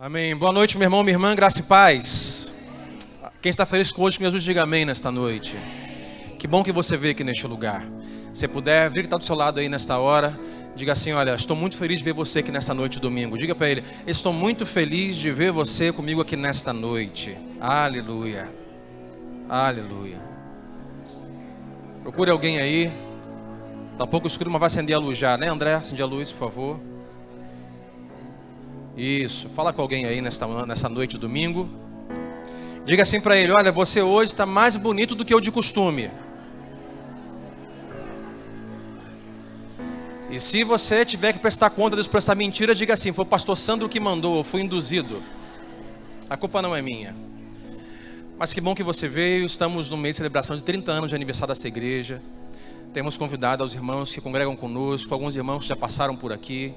Amém. Boa noite, meu irmão, minha irmã, graça e paz. Quem está feliz com hoje, que Jesus diga amém nesta noite. Que bom que você veio aqui neste lugar. Se puder, vir que está do seu lado aí nesta hora, diga assim: olha, estou muito feliz de ver você aqui nesta noite de domingo. Diga para ele: estou muito feliz de ver você comigo aqui nesta noite. Aleluia. Aleluia. Procure alguém aí. Está um pouco escuro, mas vai acender a luz já, né, André? Acende a luz, por favor. Isso, fala com alguém aí nessa noite de domingo. Diga assim para ele: olha, você hoje está mais bonito do que eu de costume. E se você tiver que prestar conta disso por essa mentira, diga assim: foi o pastor Sandro que mandou, eu fui induzido. A culpa não é minha. Mas que bom que você veio. Estamos no mês de celebração de 30 anos de aniversário dessa igreja. Temos convidado aos irmãos que congregam conosco, alguns irmãos que já passaram por aqui.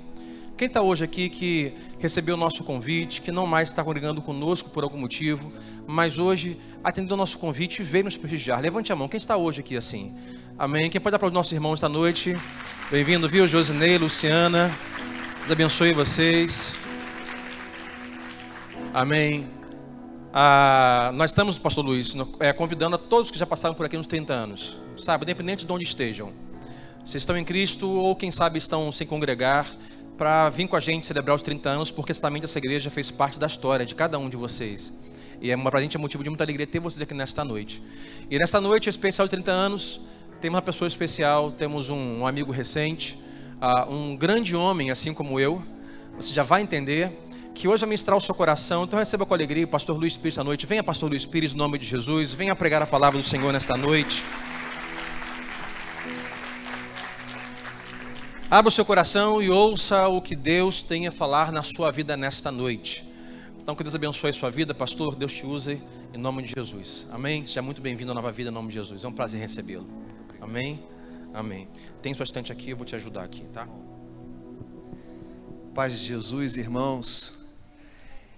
Quem está hoje aqui que recebeu o nosso convite, que não mais está congregando conosco por algum motivo, mas hoje atendeu o nosso convite e veio nos prestigiar? Levante a mão. Quem está hoje aqui assim? Amém. Quem pode dar para os nossos irmãos esta noite? Bem-vindo, viu? Josinei, Luciana. Deus abençoe vocês. Amém. Nós estamos, pastor Luiz, convidando a todos que já passaram por aqui nos 30 anos. Sabe, independente de onde estejam. Se estão em Cristo ou quem sabe estão sem congregar, para vir com a gente celebrar os 30 anos, porque certamente essa igreja fez parte da história de cada um de vocês. E para a gente é motivo de muita alegria ter vocês aqui nesta noite. E nesta noite especial de 30 anos, temos uma pessoa especial, temos um amigo recente, um grande homem, assim como eu. Você já vai entender que hoje vai ministrar o seu coração. Então receba com alegria o pastor Luiz Pires esta noite. Venha, pastor Luiz Pires, no nome de Jesus. Venha pregar a palavra do Senhor nesta noite. Abra o seu coração e ouça o que Deus tem a falar na sua vida nesta noite. Então que Deus abençoe a sua vida, pastor. Deus te use em nome de Jesus. Amém? Seja muito bem-vindo à nova vida em nome de Jesus. É um prazer recebê-lo. Amém? Amém. Tem sua estante aqui, eu vou te ajudar aqui, tá? Paz de Jesus, irmãos.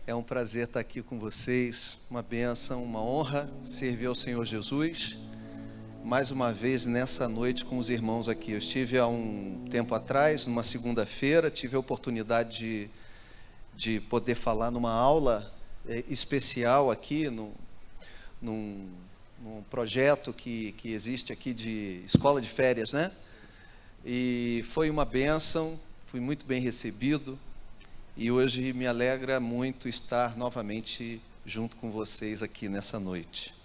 É um prazer estar aqui com vocês. Uma bênção, uma honra servir ao Senhor Jesus. Mais uma vez nessa noite com os irmãos aqui. Eu estive há um tempo atrás, numa segunda-feira, tive a oportunidade de poder falar numa aula especial aqui, num projeto que existe aqui de escola de férias, né? E foi uma bênção, fui muito bem recebido e hoje me alegra muito estar novamente junto com vocês aqui nessa noite.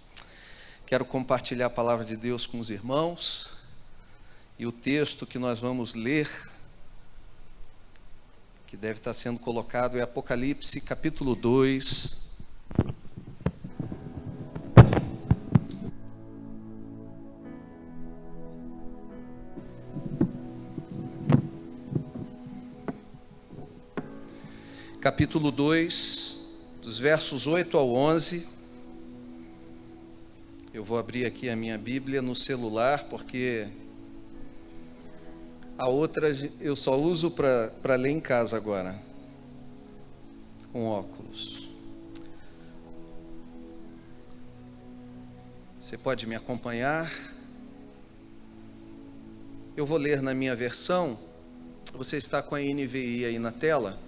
Quero compartilhar a palavra de Deus com os irmãos, e o texto que nós vamos ler, que deve estar sendo colocado, é Apocalipse capítulo 2. Capítulo 2, dos versos 8 ao 11. Eu vou abrir aqui a minha Bíblia no celular, porque a outra eu só uso para ler em casa agora, com óculos. Você pode me acompanhar? Eu vou ler na minha versão. Você está com a NVI aí na tela?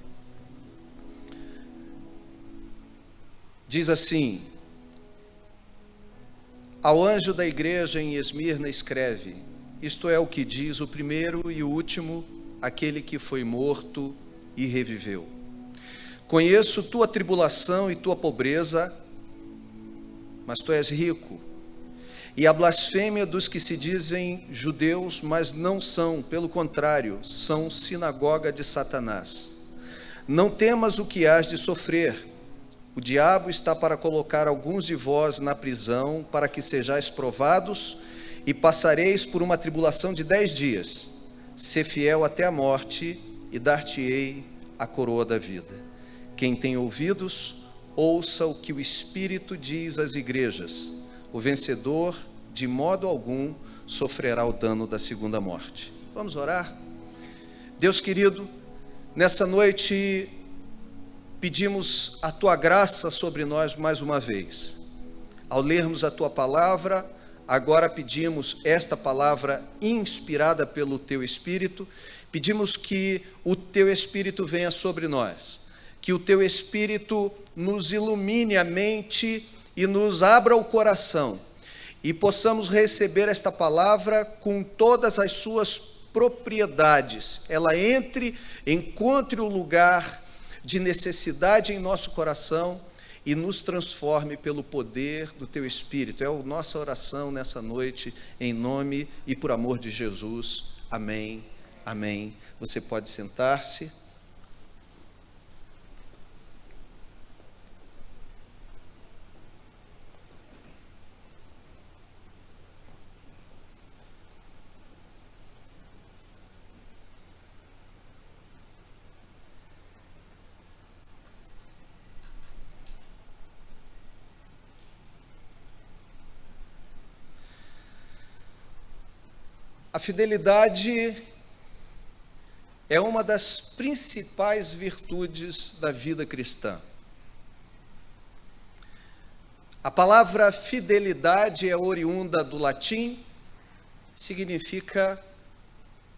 Diz assim: ao anjo da igreja em Esmirna escreve: isto é o que diz o primeiro e o último, aquele que foi morto e reviveu. Conheço tua tribulação e tua pobreza, mas tu és rico, e a blasfêmia dos que se dizem judeus, mas não são, pelo contrário, são sinagoga de Satanás. Não temas o que hás de sofrer. O diabo está para colocar alguns de vós na prisão, para que sejais provados, e passareis por uma tribulação de 10 dias. Sê fiel até a morte, e dar-te-ei a coroa da vida. Quem tem ouvidos, ouça o que o Espírito diz às igrejas. O vencedor, de modo algum, sofrerá o dano da segunda morte. Vamos orar? Deus querido, nessa noite pedimos a tua graça sobre nós mais uma vez. Ao lermos a tua palavra, agora pedimos esta palavra inspirada pelo teu Espírito, pedimos que o teu Espírito venha sobre nós, que o teu Espírito nos ilumine a mente e nos abra o coração, e possamos receber esta palavra com todas as suas propriedades. Ela encontre o lugar de necessidade em nosso coração e nos transforme pelo poder do teu Espírito. É a nossa oração nessa noite, em nome e por amor de Jesus. Amém, amém. Você pode sentar-se. A fidelidade é uma das principais virtudes da vida cristã. A palavra fidelidade é oriunda do latim,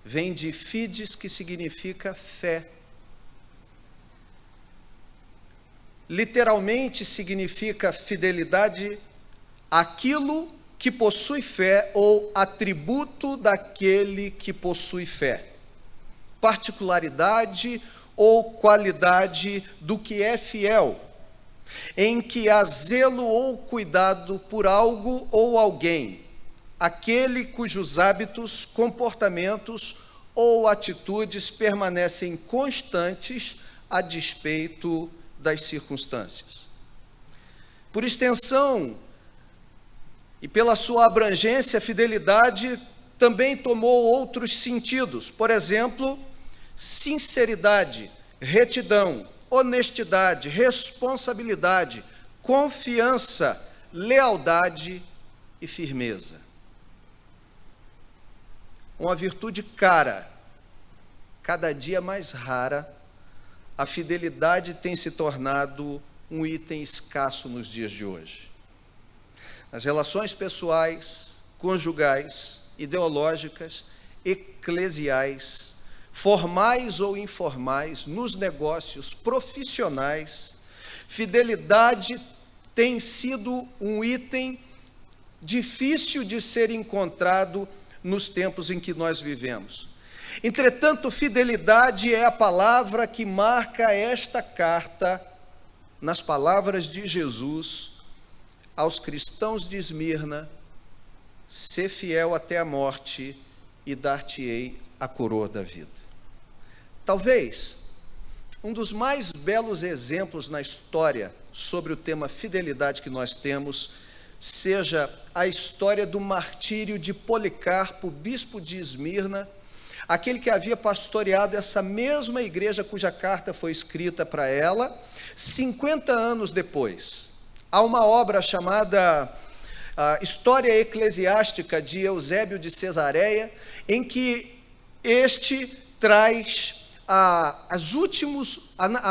vem de fides, que significa fé. Literalmente significa fidelidade àquilo que possui fé, ou atributo daquele que possui fé. Particularidade ou qualidade do que é fiel, em que há zelo ou cuidado por algo ou alguém, aquele cujos hábitos, comportamentos ou atitudes permanecem constantes a despeito das circunstâncias. Por extensão, e pela sua abrangência, a fidelidade também tomou outros sentidos. Por exemplo, sinceridade, retidão, honestidade, responsabilidade, confiança, lealdade e firmeza. Uma virtude cara, cada dia mais rara, a fidelidade tem se tornado um item escasso nos dias de hoje. Nas relações pessoais, conjugais, ideológicas, eclesiais, formais ou informais, nos negócios profissionais, fidelidade tem sido um item difícil de ser encontrado nos tempos em que nós vivemos. Entretanto, fidelidade é a palavra que marca esta carta, nas palavras de Jesus aos cristãos de Esmirna: sê fiel até a morte e dar-te-ei a coroa da vida. Talvez um dos mais belos exemplos na história sobre o tema fidelidade que nós temos seja a história do martírio de Policarpo, bispo de Esmirna, aquele que havia pastoreado essa mesma igreja cuja carta foi escrita para ela 50 anos depois. Há uma obra chamada História Eclesiástica, de Eusébio de Cesareia, em que este traz a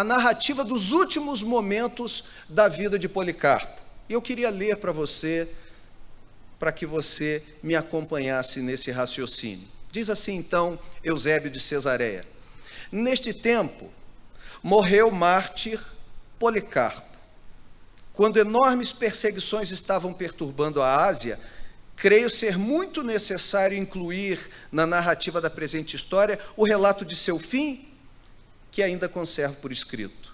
narrativa dos últimos momentos da vida de Policarpo. E eu queria ler para você, para que você me acompanhasse nesse raciocínio. Diz assim então Eusébio de Cesareia: neste tempo morreu mártir Policarpo. Quando enormes perseguições estavam perturbando a Ásia, creio ser muito necessário incluir na narrativa da presente história o relato de seu fim, que ainda conservo por escrito.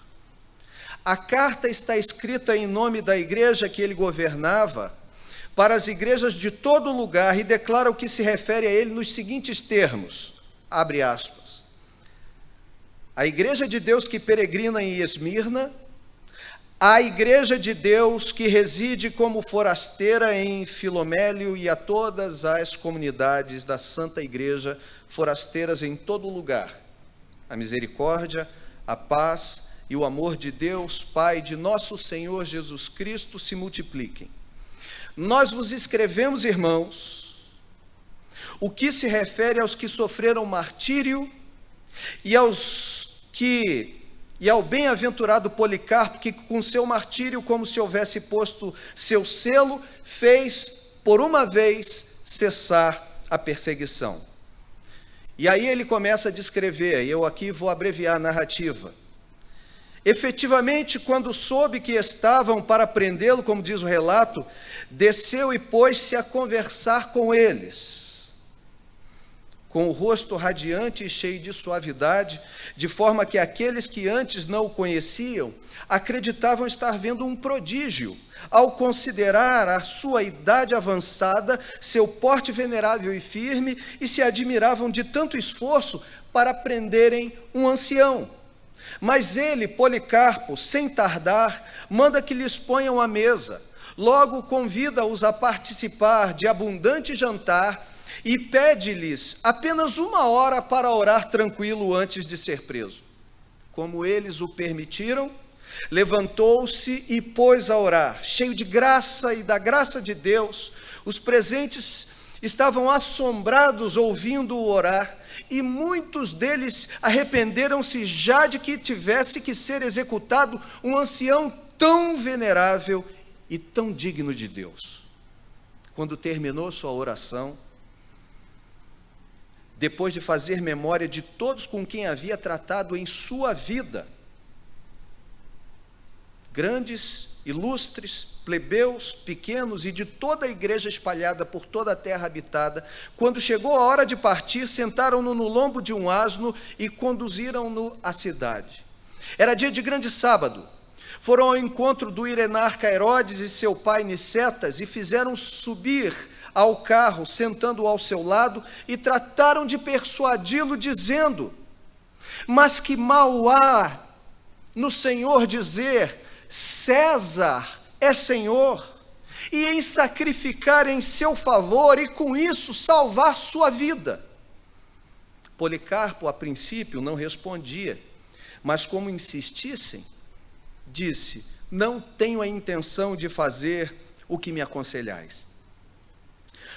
A carta está escrita em nome da igreja que ele governava, para as igrejas de todo lugar, e declara o que se refere a ele nos seguintes termos, abre aspas: a igreja de Deus que peregrina em Esmirna, a igreja de Deus que reside como forasteira em Filomélio, e a todas as comunidades da Santa Igreja, forasteiras em todo lugar, a misericórdia, a paz e o amor de Deus, Pai, de nosso Senhor Jesus Cristo, se multipliquem. Nós vos escrevemos, irmãos, o que se refere aos que sofreram martírio e ao bem-aventurado Policarpo, que com seu martírio, como se houvesse posto seu selo, fez por uma vez cessar a perseguição. E aí ele começa a descrever, e eu aqui vou abreviar a narrativa. Efetivamente, quando soube que estavam para prendê-lo, como diz o relato, desceu e pôs-se a conversar com eles, com o rosto radiante e cheio de suavidade, de forma que aqueles que antes não o conheciam acreditavam estar vendo um prodígio, ao considerar a sua idade avançada, seu porte venerável e firme, e se admiravam de tanto esforço para prenderem um ancião. Mas ele, Policarpo, sem tardar, manda que lhes ponham à mesa. Logo convida-os a participar de abundante jantar e pede-lhes apenas 1 hora para orar tranquilo antes de ser preso. Como eles o permitiram, levantou-se e pôs a orar, cheio de graça e da graça de Deus. Os presentes estavam assombrados ouvindo-o orar, e muitos deles arrependeram-se já de que tivesse que ser executado um ancião tão venerável e tão digno de Deus. Quando terminou sua oração, depois de fazer memória de todos com quem havia tratado em sua vida, grandes, ilustres, plebeus, pequenos e de toda a igreja espalhada por toda a terra habitada, quando chegou a hora de partir, sentaram-no no lombo de um asno e conduziram-no à cidade. Era dia de grande sábado. Foram ao encontro do irenarca Herodes e seu pai Nicetas e fizeram subir ao carro, sentando-o ao seu lado, e trataram de persuadi-lo, dizendo: mas que mal há no Senhor dizer: César é Senhor, e em sacrificar em seu favor, e com isso salvar sua vida. Policarpo, a princípio, não respondia, mas como insistissem, disse: não tenho a intenção de fazer o que me aconselhais.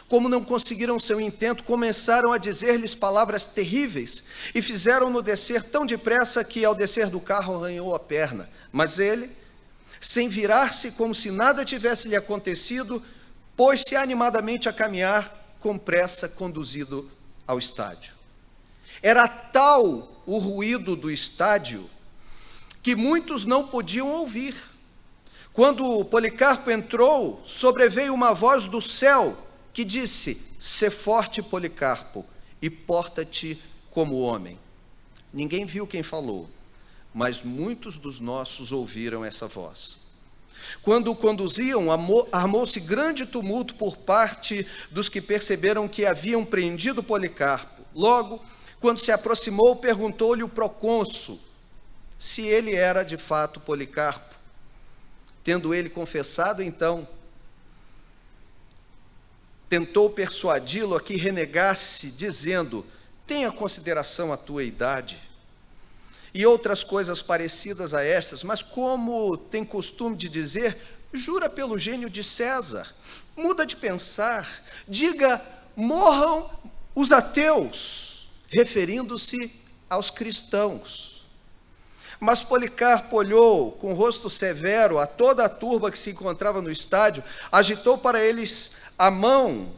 Como não conseguiram seu intento, começaram a dizer-lhes palavras terríveis, e fizeram-no descer tão depressa que, ao descer do carro, arranhou a perna. Mas ele, sem virar-se, como se nada tivesse lhe acontecido, pôs-se animadamente a caminhar, com pressa conduzido ao estádio. Era tal o ruído do estádio que muitos não podiam ouvir. Quando Policarpo entrou, sobreveio uma voz do céu que disse: sê forte, Policarpo, e porta-te como homem. Ninguém viu quem falou, mas muitos dos nossos ouviram essa voz. Quando o conduziam, armou-se grande tumulto por parte dos que perceberam que haviam prendido Policarpo. Logo, quando se aproximou, perguntou-lhe o procônsul se ele era de fato Policarpo. Tendo ele confessado, então, tentou persuadi-lo a que renegasse, dizendo: tenha consideração a tua idade, e outras coisas parecidas a estas, mas como tem costume de dizer, jura pelo gênio de César, muda de pensar, diga: morram os ateus, referindo-se aos cristãos. Mas Policarpo olhou com o rosto severo a toda a turba que se encontrava no estádio, agitou para eles a mão,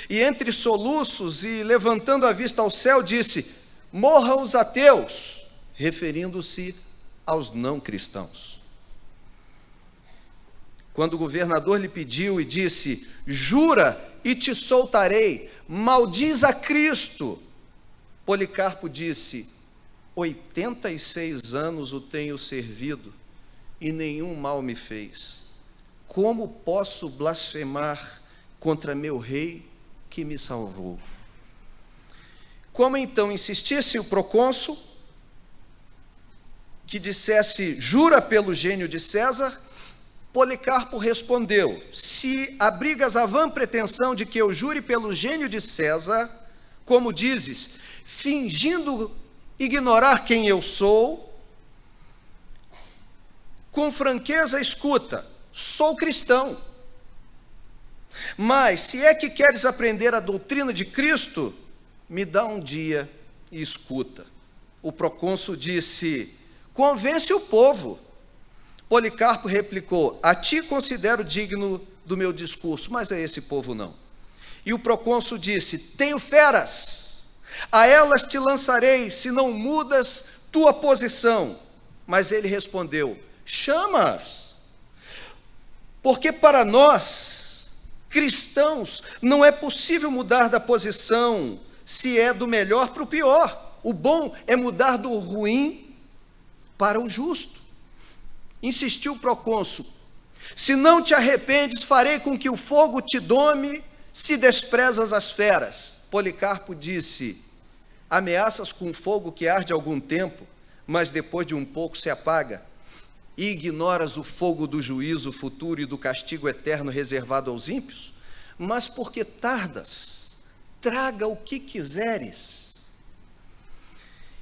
e entre soluços e levantando a vista ao céu, disse: morram os ateus, referindo-se aos não cristãos. Quando o governador lhe pediu e disse: jura e te soltarei, maldiz a Cristo, Policarpo disse: 86 anos o tenho servido e nenhum mal me fez. Como posso blasfemar contra meu rei que me salvou? Como então insistisse o procônsul que dissesse: jura pelo gênio de César, Policarpo respondeu: se abrigas a vã pretensão de que eu jure pelo gênio de César, como dizes, fingindo ignorar quem eu sou, com franqueza escuta, sou cristão. Mas se é que queres aprender a doutrina de Cristo, me dá um dia e escuta. O procônsul disse: convence o povo. Policarpo replicou: a ti considero digno do meu discurso, mas a esse povo não. E o procônsul disse: tenho feras, a elas te lançarei, se não mudas tua posição. Mas ele respondeu: chama-as. Porque para nós, cristãos, não é possível mudar da posição se é do melhor para o pior. O bom é mudar do ruim para o justo. Insistiu o procônsul: se não te arrependes, farei com que o fogo te dome, se desprezas as feras. Policarpo disse: ameaças com fogo que arde algum tempo, mas depois de um pouco se apaga, e ignoras o fogo do juízo futuro e do castigo eterno reservado aos ímpios? Mas porque tardas, traga o que quiseres.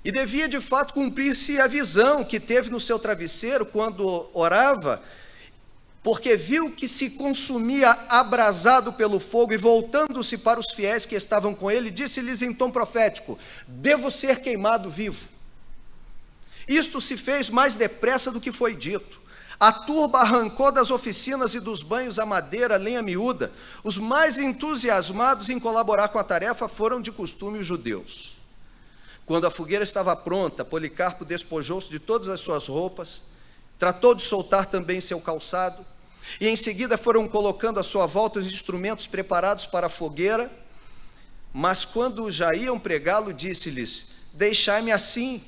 E devia de fato cumprir-se a visão que teve no seu travesseiro quando orava, porque viu que se consumia abrasado pelo fogo, e voltando-se para os fiéis que estavam com ele, disse-lhes em tom profético: devo ser queimado vivo. Isto se fez mais depressa do que foi dito. A turba arrancou das oficinas e dos banhos a madeira, a lenha miúda. Os mais entusiasmados em colaborar com a tarefa foram de costume os judeus. Quando a fogueira estava pronta, Policarpo despojou-se de todas as suas roupas, tratou de soltar também seu calçado, e em seguida foram colocando à sua volta os instrumentos preparados para a fogueira. Mas quando já iam pregá-lo, disse-lhes: deixai-me assim,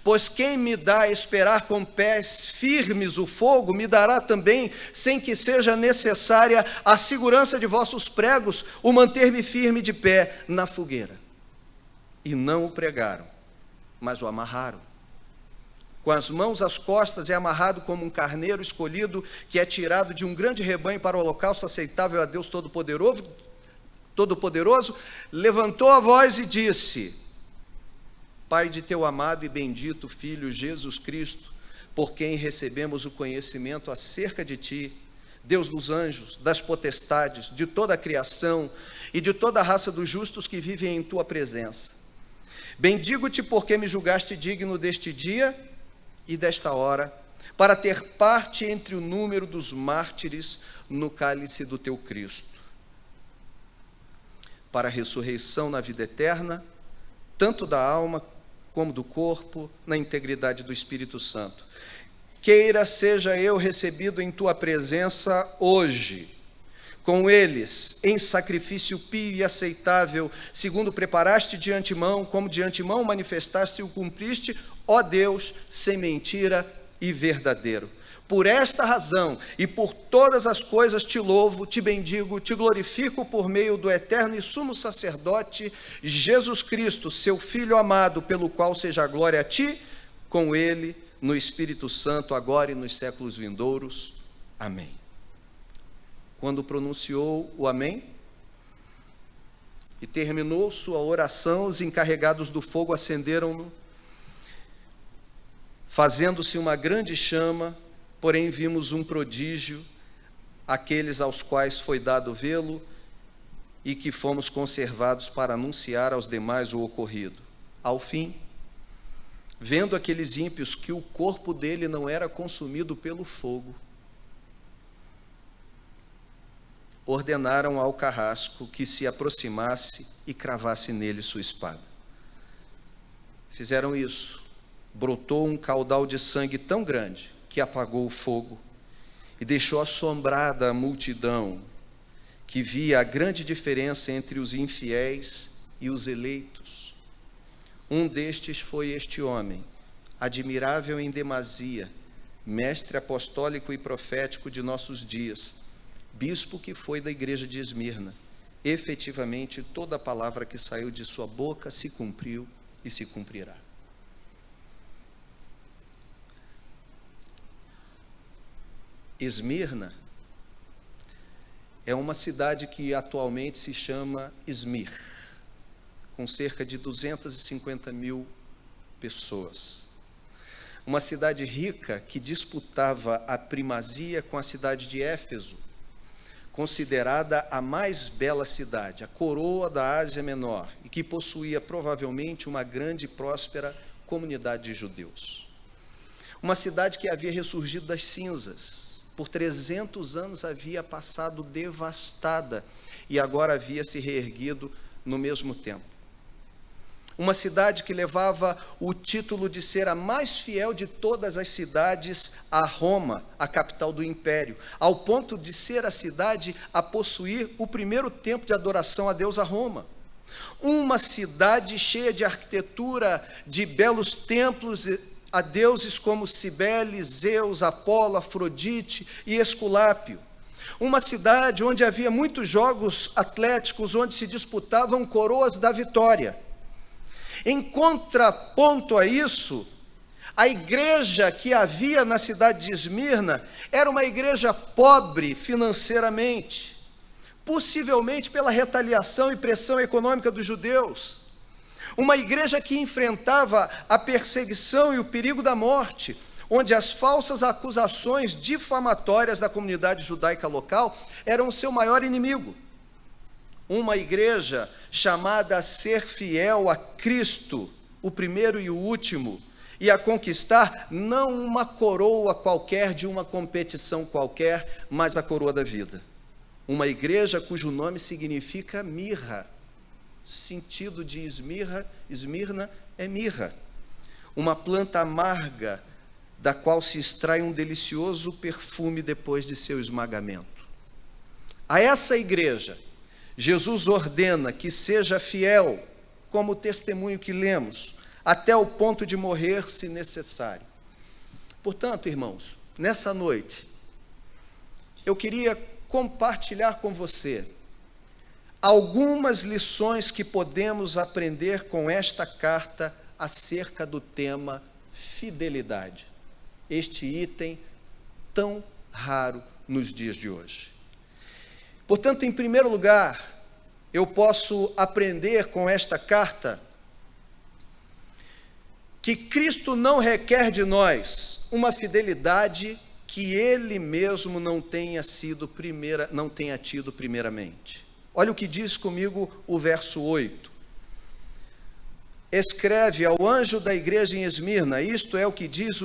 pois quem me dá a esperar com pés firmes o fogo, me dará também, sem que seja necessária a segurança de vossos pregos, o manter-me firme de pé na fogueira. E não o pregaram, mas o amarraram. Com as mãos às costas, é amarrado como um carneiro escolhido, que é tirado de um grande rebanho para o holocausto aceitável a Deus Todo-Poderoso, levantou a voz e disse: Pai de teu amado e bendito Filho Jesus Cristo, por quem recebemos o conhecimento acerca de ti, Deus dos anjos, das potestades, de toda a criação e de toda a raça dos justos que vivem em tua presença. Bendigo-te porque me julgaste digno deste dia e desta hora, para ter parte entre o número dos mártires no cálice do teu Cristo, para a ressurreição na vida eterna, tanto da alma como do corpo, na integridade do Espírito Santo. Queira seja eu recebido em tua presença hoje, com eles, em sacrifício pio e aceitável, segundo preparaste de antemão, como de antemão manifestaste e o cumpriste, ó Deus, sem mentira e verdadeiro. Por esta razão e por todas as coisas te louvo, te bendigo, te glorifico por meio do eterno e sumo sacerdote, Jesus Cristo, seu Filho amado, pelo qual seja a glória a ti, com ele, no Espírito Santo, agora e nos séculos vindouros. Amém. Quando pronunciou o amém e terminou sua oração, os encarregados do fogo acenderam-no, fazendo-se uma grande chama, porém vimos um prodígio, aqueles aos quais foi dado vê-lo e que fomos conservados para anunciar aos demais o ocorrido. Ao fim, vendo aqueles ímpios que o corpo dele não era consumido pelo fogo, ordenaram ao carrasco que se aproximasse e cravasse nele sua espada. Fizeram isso. Brotou um caudal de sangue tão grande que apagou o fogo e deixou assombrada a multidão, que via a grande diferença entre os infiéis e os eleitos. Um destes foi este homem, admirável em demasia, mestre apostólico e profético de nossos dias, bispo que foi da igreja de Esmirna. Efetivamente, toda a palavra que saiu de sua boca se cumpriu e se cumprirá. Esmirna é uma cidade que atualmente se chama Izmir, com cerca de 250 mil pessoas. Uma cidade rica que disputava a primazia com a cidade de Éfeso, considerada a mais bela cidade, a coroa da Ásia Menor, e que possuía provavelmente uma grande e próspera comunidade de judeus. Uma cidade que havia ressurgido das cinzas, por 300 anos havia passado devastada e agora havia se reerguido no mesmo tempo. uma cidade que levava o título de ser a mais fiel de todas as cidades a Roma, a capital do império, ao ponto de ser a cidade a possuir o primeiro templo de adoração a Deus a Roma. Uma cidade cheia de arquitetura, de belos templos a deuses como Cibele, Zeus, Apolo, Afrodite e Esculápio. Uma cidade onde havia muitos jogos atléticos, onde se disputavam coroas da vitória. Em contraponto a isso, a igreja que havia na cidade de Esmirna era uma igreja pobre financeiramente, possivelmente pela retaliação e pressão econômica dos judeus. Uma igreja que enfrentava a perseguição e o perigo da morte, onde as falsas acusações difamatórias da comunidade judaica local eram o seu maior inimigo. Uma igreja chamada a ser fiel a Cristo, o primeiro e o último, e a conquistar não uma coroa qualquer de uma competição qualquer, mas a coroa da vida. Uma igreja cujo nome significa mirra. Sentido de Esmirna é mirra. Uma planta amarga, da qual se extrai um delicioso perfume depois de seu esmagamento. A essa igreja, Jesus ordena que seja fiel, como o testemunho que lemos, até o ponto de morrer, se necessário. Portanto, irmãos, nessa noite, eu queria compartilhar com você algumas lições que podemos aprender com esta carta acerca do tema fidelidade. Este item tão raro nos dias de hoje. Portanto, em primeiro lugar, eu posso aprender com esta carta que Cristo não requer de nós uma fidelidade que Ele mesmo não tenha tido primeiramente. Olha o que diz comigo o verso 8. Escreve ao anjo da igreja em Esmirna, isto é o que diz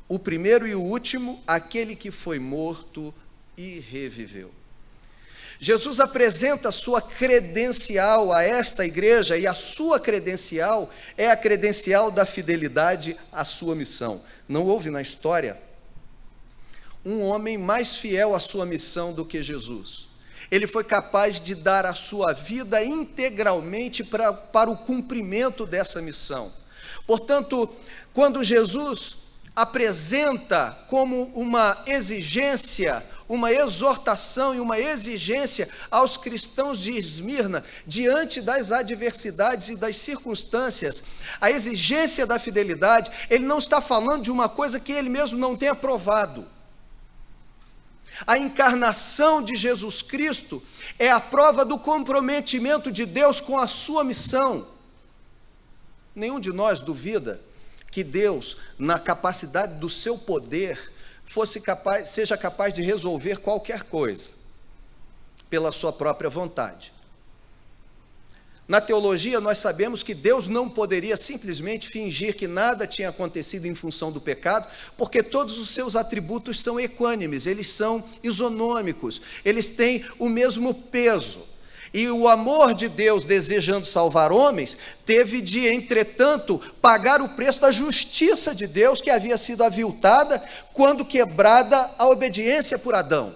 o primeiro e o último, aquele que foi morto e reviveu. Jesus apresenta a sua credencial a esta igreja, e a sua credencial é a credencial da fidelidade à sua missão. Não houve na história um homem mais fiel à sua missão do que Jesus. Ele foi capaz de dar a sua vida integralmente para o cumprimento dessa missão. Portanto, quando Jesus apresenta como uma exigência, uma exortação e uma exigência aos cristãos de Esmirna, diante das adversidades e das circunstâncias, a exigência da fidelidade, ele não está falando de uma coisa que ele mesmo não tenha provado. A encarnação de Jesus Cristo é a prova do comprometimento de Deus com a sua missão. Nenhum de nós duvida que Deus, na capacidade do seu poder, seja capaz de resolver qualquer coisa, pela sua própria vontade. Na teologia, nós sabemos que Deus não poderia simplesmente fingir que nada tinha acontecido em função do pecado, porque todos os seus atributos são equânimes, eles são isonômicos, eles têm o mesmo peso. E o amor de Deus, desejando salvar homens, teve de, entretanto, pagar o preço da justiça de Deus, que havia sido aviltada quando quebrada a obediência por Adão.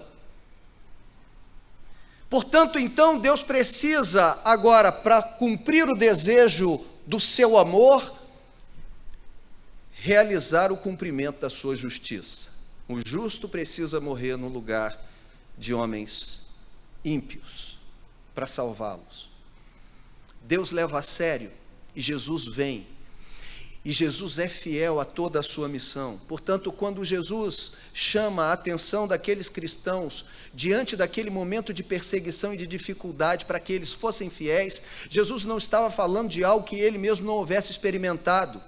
Portanto, então, Deus precisa agora, para cumprir o desejo do seu amor, realizar o cumprimento da sua justiça. O justo precisa morrer no lugar de homens ímpios, para salvá-los. Deus leva a sério, e Jesus vem, e Jesus é fiel a toda a sua missão. Portanto, quando Jesus chama a atenção daqueles cristãos, diante daquele momento de perseguição e de dificuldade, para que eles fossem fiéis, Jesus não estava falando de algo que ele mesmo não houvesse experimentado,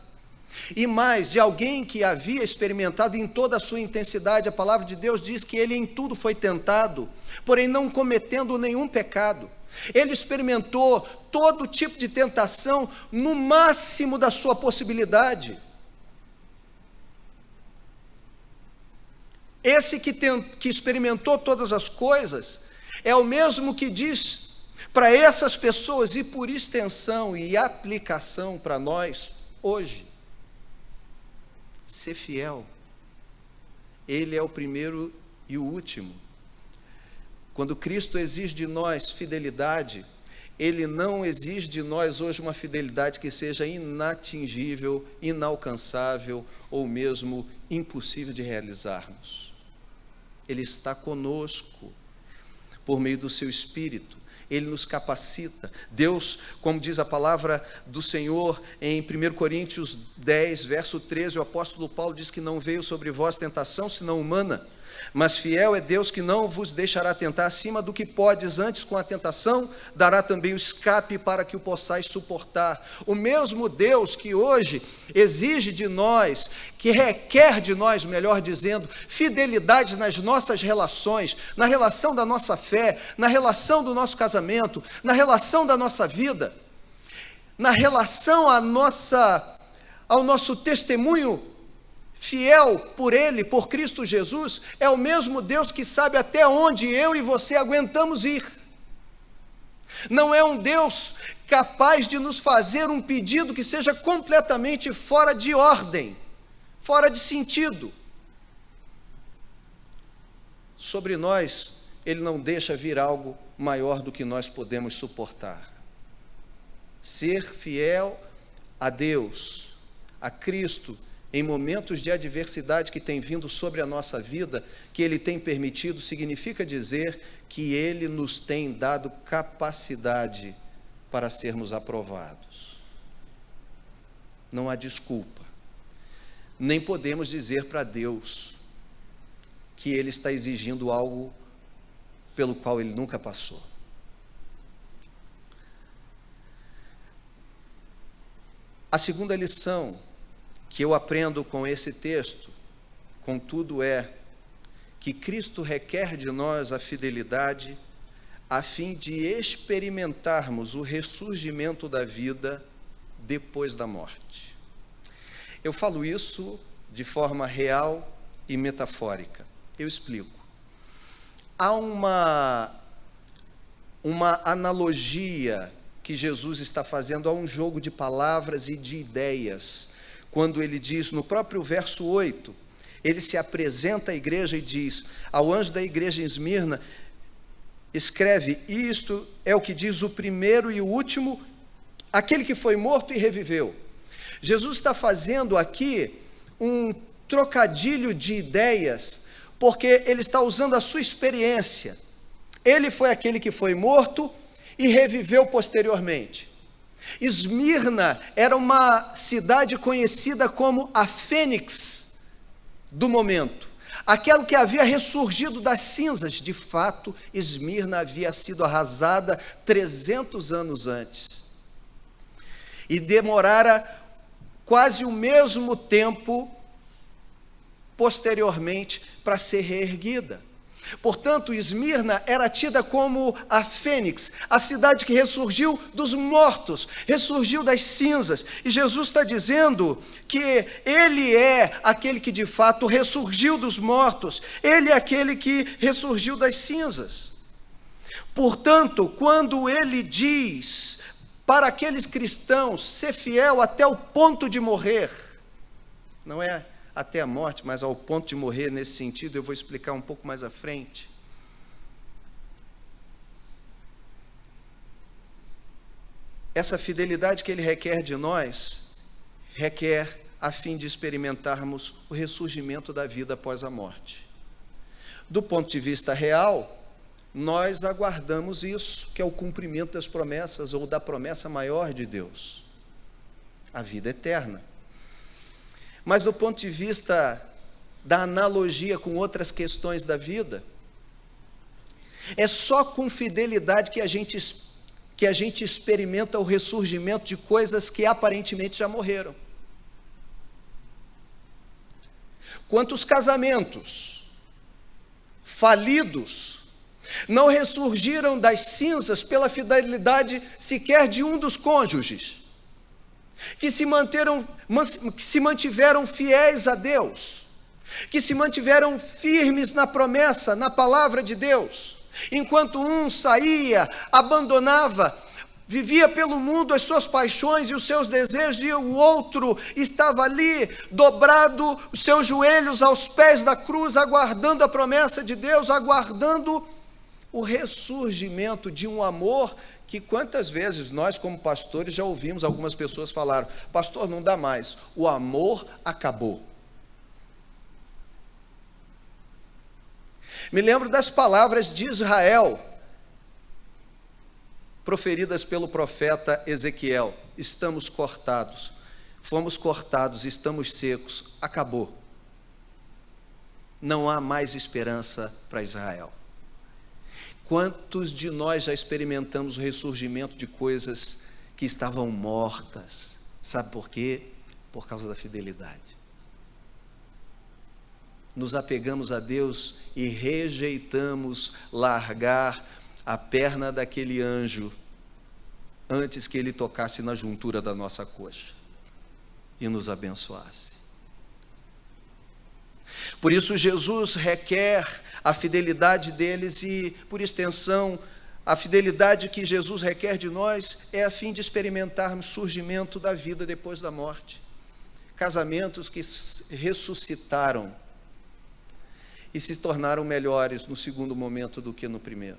e mais, de alguém que havia experimentado em toda a sua intensidade. A palavra de Deus diz que ele em tudo foi tentado, porém não cometendo nenhum pecado. Ele experimentou todo tipo de tentação no máximo da sua possibilidade. Esse que experimentou todas as coisas é o mesmo que diz para essas pessoas e, por extensão e aplicação para nós hoje. Ser fiel. Ele é o primeiro e o último. Quando Cristo exige de nós fidelidade, Ele não exige de nós hoje uma fidelidade que seja inatingível, inalcançável ou mesmo impossível de realizarmos. Ele está conosco por meio do seu Espírito. Ele nos capacita. Deus, como diz a palavra do Senhor em 1 Coríntios 10, verso 13, o apóstolo Paulo diz que não veio sobre vós tentação, senão humana, mas fiel é Deus que não vos deixará tentar acima do que podes, antes com a tentação dará também o escape para que o possais suportar. O mesmo Deus que hoje exige de nós, que requer de nós, melhor dizendo, fidelidade nas nossas relações, na relação da nossa fé, na relação do nosso casamento, na relação da nossa vida, na relação ao nosso testemunho fiel por Ele, por Cristo Jesus, é o mesmo Deus que sabe até onde eu e você aguentamos ir. Não é um Deus capaz de nos fazer um pedido que seja completamente fora de ordem, fora de sentido. Sobre nós, Ele não deixa vir algo maior do que nós podemos suportar. Ser fiel a Deus, a Cristo, em momentos de adversidade que tem vindo sobre a nossa vida, que Ele tem permitido, significa dizer que Ele nos tem dado capacidade para sermos aprovados. Não há desculpa. Nem podemos dizer para Deus que Ele está exigindo algo pelo qual Ele nunca passou. A segunda lição que eu aprendo com esse texto, contudo, é que Cristo requer de nós a fidelidade a fim de experimentarmos o ressurgimento da vida depois da morte. Eu falo isso de forma real e metafórica. Eu explico. Há uma analogia que Jesus está fazendo a um jogo de palavras e de ideias, quando ele diz, no próprio verso 8, ele se apresenta à igreja e diz, ao anjo da igreja em Esmirna, escreve, isto é o que diz o primeiro e o último, aquele que foi morto e reviveu. Jesus está fazendo aqui um trocadilho de ideias, porque ele está usando a sua experiência. Ele foi aquele que foi morto e reviveu posteriormente. Esmirna era uma cidade conhecida como a Fênix do momento, aquela que havia ressurgido das cinzas. De fato, Esmirna havia sido arrasada 300 anos antes e demorara quase o mesmo tempo posteriormente para ser reerguida. Portanto, Esmirna era tida como a Fênix, a cidade que ressurgiu dos mortos, ressurgiu das cinzas. E Jesus está dizendo que Ele é aquele que de fato ressurgiu dos mortos, Ele é aquele que ressurgiu das cinzas. Portanto, quando Ele diz para aqueles cristãos ser fiel até o ponto de morrer, não é até a morte, mas ao ponto de morrer nesse sentido, eu vou explicar um pouco mais à frente. Essa fidelidade que Ele requer de nós, requer a fim de experimentarmos o ressurgimento da vida após a morte. Do ponto de vista real, nós aguardamos isso, que é o cumprimento das promessas, ou da promessa maior de Deus, a vida eterna. Mas do ponto de vista da analogia com outras questões da vida, é só com fidelidade que a gente experimenta o ressurgimento de coisas que aparentemente já morreram. Quantos casamentos falidos não ressurgiram das cinzas pela fidelidade sequer de um dos cônjuges, que se mantiveram fiéis a Deus, que se mantiveram firmes na promessa, na palavra de Deus, Enquanto um saía, abandonava, vivia pelo mundo as suas paixões e os seus desejos, e o outro estava ali, dobrado, os seus joelhos aos pés da cruz, aguardando a promessa de Deus, aguardando o ressurgimento de um amor que quantas vezes nós, como pastores, já ouvimos algumas pessoas falar: pastor, não dá mais, o amor acabou. Me lembro das palavras de Israel, proferidas pelo profeta Ezequiel: estamos cortados, fomos cortados, estamos secos, acabou. Não há mais esperança para Israel. Quantos de nós já experimentamos o ressurgimento de coisas que estavam mortas? Sabe por quê? Por causa da fidelidade. Nos apegamos a Deus e rejeitamos largar a perna daquele anjo antes que ele tocasse na juntura da nossa coxa e nos abençoasse. Por isso Jesus requer a fidelidade deles e, por extensão, a fidelidade que Jesus requer de nós é a fim de experimentarmos o surgimento da vida depois da morte. Casamentos que ressuscitaram e se tornaram melhores no segundo momento do que no primeiro.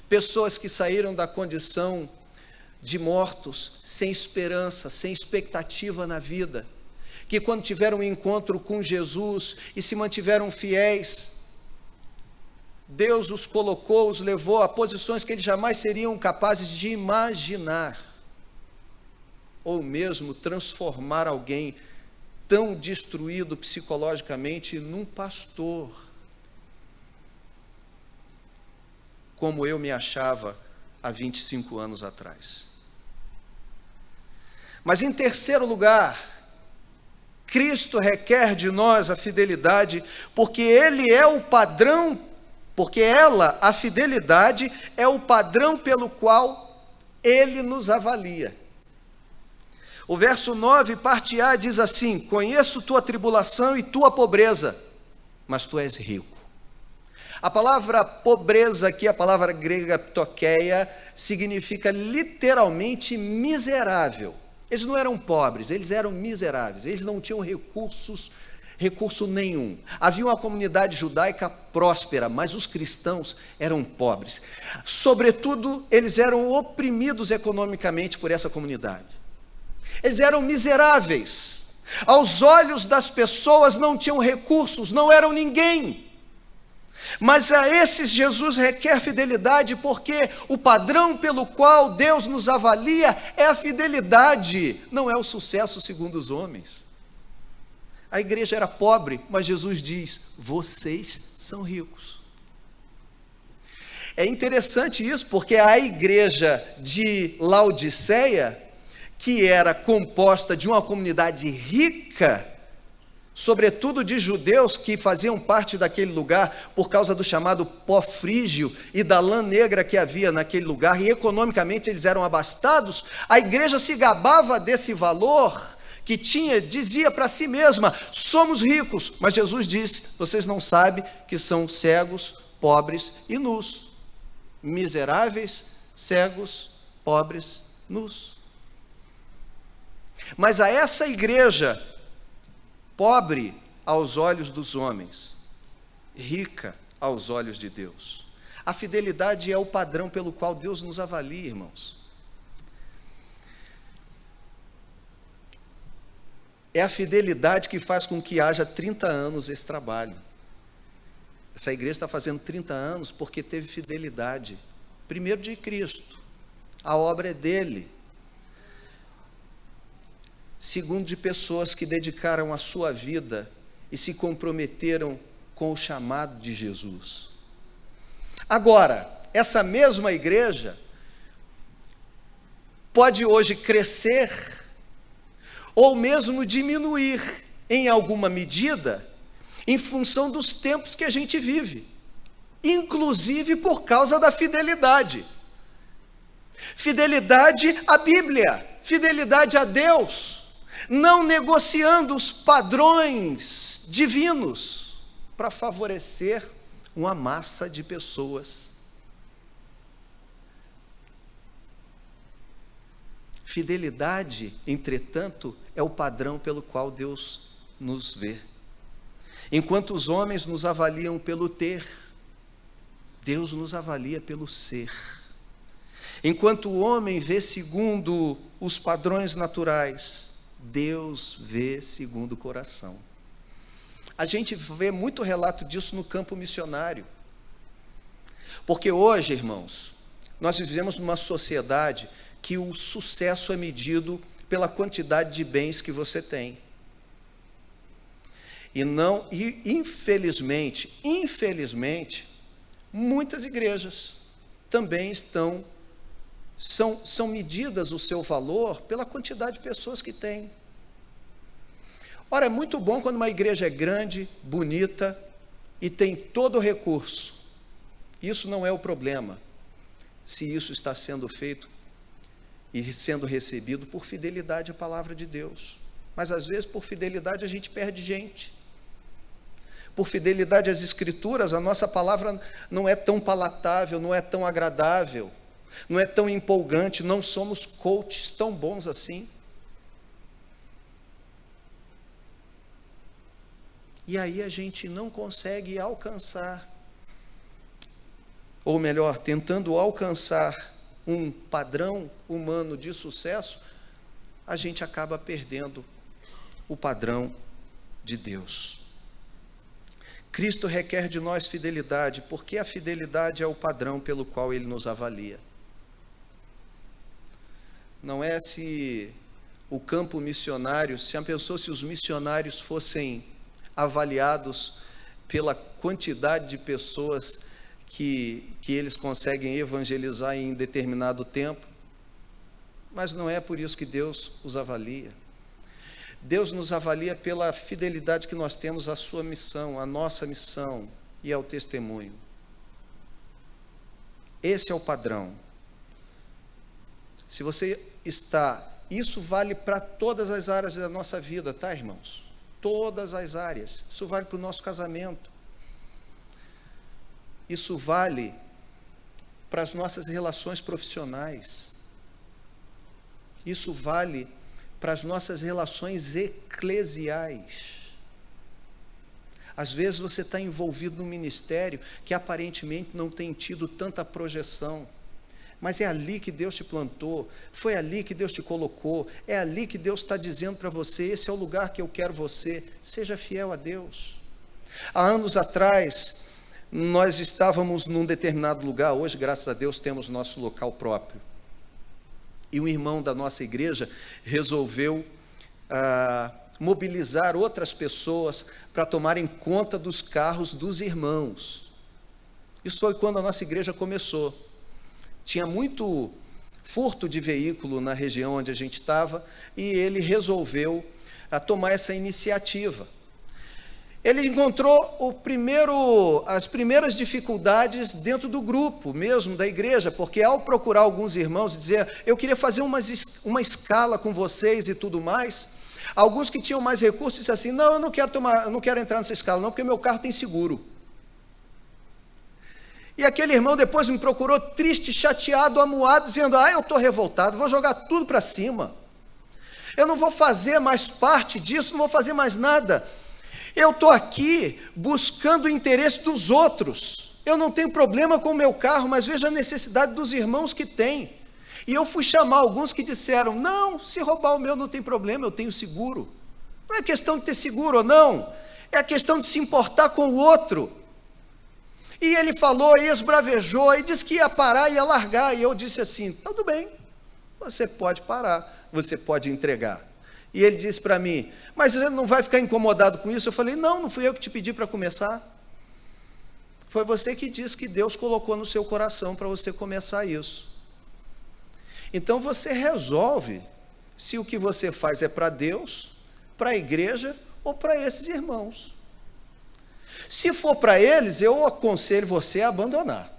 Pessoas que saíram da condição de mortos, sem esperança, sem expectativa na vida, que quando tiveram um encontro com Jesus e se mantiveram fiéis, Deus os colocou, os levou a posições que eles jamais seriam capazes de imaginar, ou mesmo transformar alguém tão destruído psicologicamente num pastor, como eu me achava há 25 anos atrás. Mas em terceiro lugar, Cristo requer de nós a fidelidade, porque Ele é o padrão, porque ela, a fidelidade, é o padrão pelo qual Ele nos avalia. O verso 9, parte A, diz assim: conheço tua tribulação e tua pobreza, mas tu és rico. A palavra pobreza aqui, a palavra grega ptokeia, significa literalmente miserável. Eles não eram pobres, eles eram miseráveis, eles não tinham recurso nenhum. Havia uma comunidade judaica próspera, mas os cristãos eram pobres. Sobretudo, eles eram oprimidos economicamente por essa comunidade. Eles eram miseráveis. Aos olhos das pessoas não tinham recursos, não eram ninguém. Mas a esses Jesus requer fidelidade, porque o padrão pelo qual Deus nos avalia é a fidelidade, não é o sucesso segundo os homens. A igreja era pobre, mas Jesus diz: vocês são ricos. É interessante isso, porque a igreja de Laodiceia, que era composta de uma comunidade rica, sobretudo de judeus que faziam parte daquele lugar por causa do chamado pó frígio e da lã negra que havia naquele lugar, e economicamente eles eram abastados, a igreja se gabava desse valor que tinha, dizia para si mesma: somos ricos, mas Jesus disse: vocês não sabem que são cegos, pobres e nus, miseráveis, cegos, pobres, nus. Mas a essa igreja, pobre aos olhos dos homens, rica aos olhos de Deus, a fidelidade é o padrão pelo qual Deus nos avalia, irmãos. É a fidelidade que faz com que haja 30 anos esse trabalho. Essa igreja está fazendo 30 anos porque teve fidelidade, primeiro de Cristo, a obra é dele. Segundo, de pessoas que dedicaram a sua vida e se comprometeram com o chamado de Jesus. Agora, essa mesma igreja pode hoje crescer ou mesmo diminuir em alguma medida em função dos tempos que a gente vive, inclusive por causa da fidelidade. Fidelidade à Bíblia, fidelidade a Deus, não negociando os padrões divinos para favorecer uma massa de pessoas. Fidelidade, entretanto, é o padrão pelo qual Deus nos vê. Enquanto os homens nos avaliam pelo ter, Deus nos avalia pelo ser. Enquanto o homem vê segundo os padrões naturais, Deus vê segundo o coração. A gente vê muito relato disso no campo missionário. Porque hoje, irmãos, nós vivemos numa sociedade que o sucesso é medido pela quantidade de bens que você tem. E infelizmente, muitas igrejas também são medidas o seu valor pela quantidade de pessoas que tem. Ora, é muito bom quando uma igreja é grande, bonita e tem todo o recurso. Isso não é o problema, se isso está sendo feito e sendo recebido por fidelidade à palavra de Deus. Mas às vezes por fidelidade a gente perde gente. Por fidelidade às Escrituras, a nossa palavra não é tão palatável, não é tão agradável, não é tão empolgante, não somos coaches tão bons assim. E aí a gente não consegue alcançar, ou melhor, tentando alcançar um padrão humano de sucesso, a gente acaba perdendo o padrão de Deus. Cristo requer de nós fidelidade, porque a fidelidade é o padrão pelo qual Ele nos avalia. Não é se o campo missionário, se os missionários fossem avaliados pela quantidade de pessoas que eles conseguem evangelizar em determinado tempo, mas não é por isso que Deus os avalia. Deus nos avalia pela fidelidade que nós temos à sua missão, à nossa missão e ao testemunho. Esse é o padrão. Se você está, isso vale para todas as áreas da nossa vida, tá, irmãos? Todas as áreas. Isso vale para o nosso casamento. Isso vale para as nossas relações profissionais. Isso vale para as nossas relações eclesiais. Às vezes você está envolvido num ministério que aparentemente não tem tido tanta projeção, mas é ali que Deus te plantou, foi ali que Deus te colocou, é ali que Deus está dizendo para você, esse é o lugar que eu quero você, seja fiel a Deus. Há anos atrás, nós estávamos num determinado lugar, hoje, graças a Deus, temos nosso local próprio, e um irmão da nossa igreja resolveu mobilizar outras pessoas para tomarem conta dos carros dos irmãos. Isso foi quando a nossa igreja começou. Tinha muito furto de veículo na região onde a gente estava, e ele resolveu tomar essa iniciativa. Ele encontrou as primeiras dificuldades dentro do grupo mesmo, da igreja, porque ao procurar alguns irmãos e dizer, eu queria fazer uma escala com vocês e tudo mais, alguns que tinham mais recursos disseram assim, não, eu não quero entrar nessa escala não, porque meu carro tem seguro. E aquele irmão depois me procurou triste, chateado, amuado, dizendo, eu estou revoltado, vou jogar tudo para cima. Eu não vou fazer mais parte disso, não vou fazer mais nada. Eu estou aqui buscando o interesse dos outros. Eu não tenho problema com o meu carro, mas veja a necessidade dos irmãos que têm. E eu fui chamar alguns que disseram, não, se roubar o meu não tem problema, eu tenho seguro. Não é questão de ter seguro ou não, é a questão de se importar com o outro. E ele falou, e esbravejou, e disse que ia parar, ia largar, e eu disse assim, tudo bem, você pode parar, você pode entregar. E ele disse para mim, mas você não vai ficar incomodado com isso? Eu falei, não fui eu que te pedi para começar. Foi você que disse que Deus colocou no seu coração para você começar isso. Então você resolve se o que você faz é para Deus, para a igreja ou para esses irmãos. Se for para eles, eu aconselho você a abandonar.